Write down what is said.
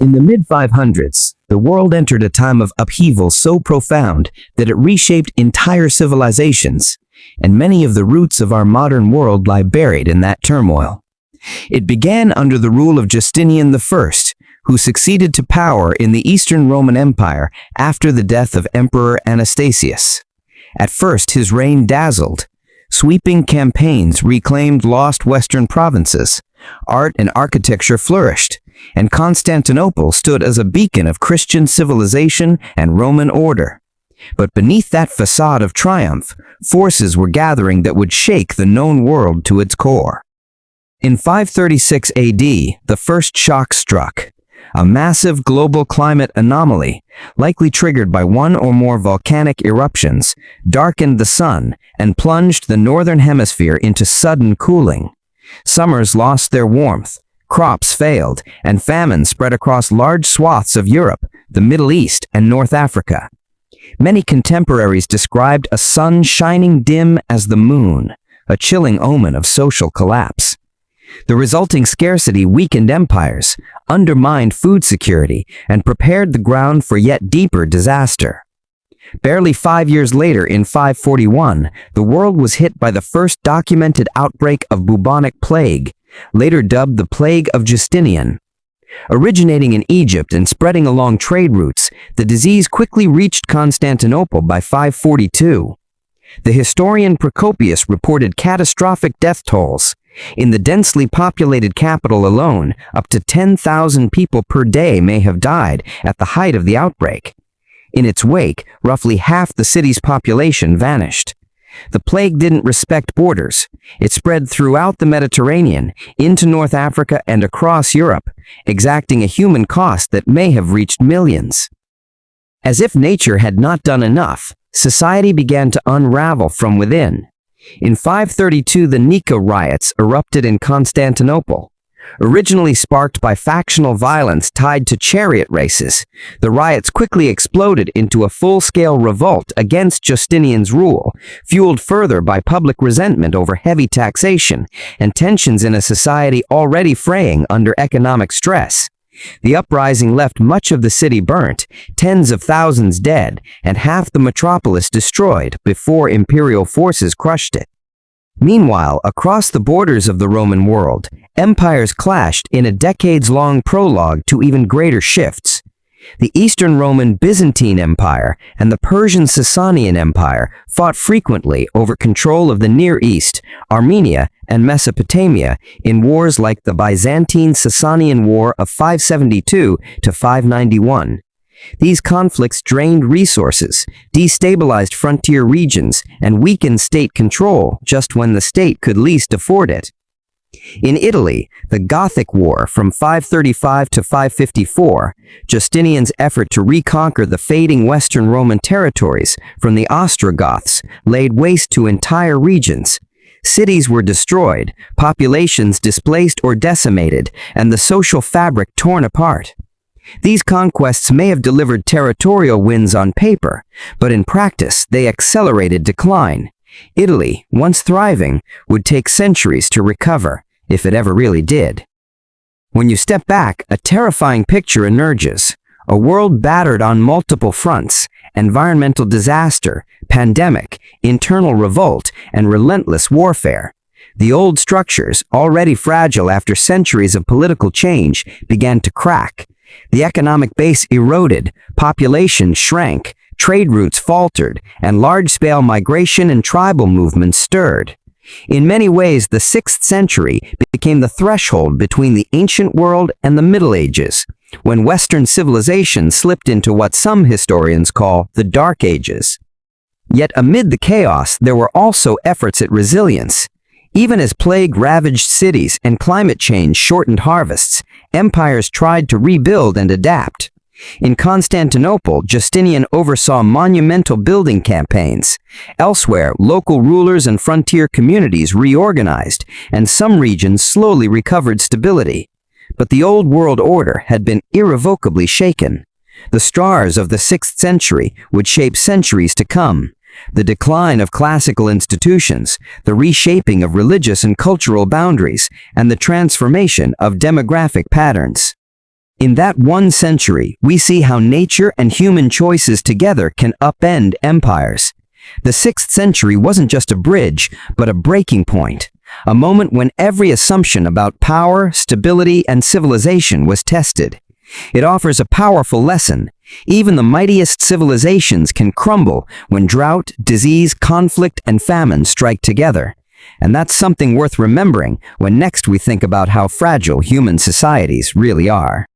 In the mid-500s, the world entered a time of upheaval so profound that it reshaped entire civilizations, and many of the roots of our modern world lie buried in that turmoil. It began under the rule of Justinian I, who succeeded to power in the Eastern Roman Empire after the death of Emperor Anastasius. At first, his reign dazzled. Sweeping campaigns reclaimed lost Western provinces. Art and architecture flourished, and Constantinople stood as a beacon of Christian civilization and Roman order. But beneath that facade of triumph, forces were gathering that would shake the known world to its core. In 536 AD, the first shock struck. A massive global climate anomaly, likely triggered by one or more volcanic eruptions, darkened the sun and plunged the northern hemisphere into sudden cooling. Summers lost their warmth, crops failed, and famine spread across large swaths of Europe, the Middle East, and North Africa. Many contemporaries described a sun shining dim as the moon, a chilling omen of social collapse. The resulting scarcity weakened empires, undermined food security, and prepared the ground for yet deeper disaster. Barely 5 years later, in 541, the world was hit by the first documented outbreak of bubonic plague, later dubbed the Plague of Justinian. Originating in Egypt and spreading along trade routes, the disease quickly reached Constantinople by 542. The historian Procopius reported catastrophic death tolls. In the densely populated capital alone, up to 10,000 people per day may have died at the height of the outbreak. In its wake, roughly half the city's population vanished. The plague didn't respect borders. It spread throughout the Mediterranean, into North Africa and across Europe, exacting a human cost that may have reached millions. As if nature had not done enough, society began to unravel from within. In 532, the Nika riots erupted in Constantinople. Originally sparked by factional violence tied to chariot races, the riots quickly exploded into a full-scale revolt against Justinian's rule, fueled further by public resentment over heavy taxation and tensions in a society already fraying under economic stress. The uprising left much of the city burnt, tens of thousands dead, and half the metropolis destroyed before imperial forces crushed it. Meanwhile, across the borders of the Roman world, empires clashed in a decades-long prologue to even greater shifts. The Eastern Roman Byzantine Empire and the Persian Sasanian Empire fought frequently over control of the Near East, Armenia, and Mesopotamia in wars like the Byzantine-Sasanian War of 572 to 591. These conflicts drained resources, destabilized frontier regions, and weakened state control just when the state could least afford it. In Italy, the Gothic War from 535 to 554, Justinian's effort to reconquer the fading Western Roman territories from the Ostrogoths, laid waste to entire regions. Cities were destroyed, populations displaced or decimated, and the social fabric torn apart. These conquests may have delivered territorial wins on paper, but in practice they accelerated decline. Italy, once thriving, would take centuries to recover, if it ever really did. When you step back, a terrifying picture emerges. A world battered on multiple fronts: environmental disaster, pandemic, internal revolt, and relentless warfare. The old structures, already fragile after centuries of political change, began to crack. The economic base eroded, population shrank, trade routes faltered, and large-scale migration and tribal movements stirred. In many ways, the 6th century became the threshold between the ancient world and the Middle Ages, when Western civilization slipped into what some historians call the Dark Ages. Yet amid the chaos, there were also efforts at resilience. Even as plague ravaged cities and climate change shortened harvests, empires tried to rebuild and adapt. In Constantinople, Justinian oversaw monumental building campaigns. Elsewhere, local rulers and frontier communities reorganized, and some regions slowly recovered stability. But the old world order had been irrevocably shaken. The stars of the 6th century would shape centuries to come. The decline of classical institutions, the reshaping of religious and cultural boundaries, and the transformation of demographic patterns. In that one century, we see how nature and human choices together can upend empires. The 6th century wasn't just a bridge, but a breaking point, a moment when every assumption about power, stability, and civilization was tested. It offers a powerful lesson. Even the mightiest civilizations can crumble when drought, disease, conflict, and famine strike together. And that's something worth remembering when next we think about how fragile human societies really are.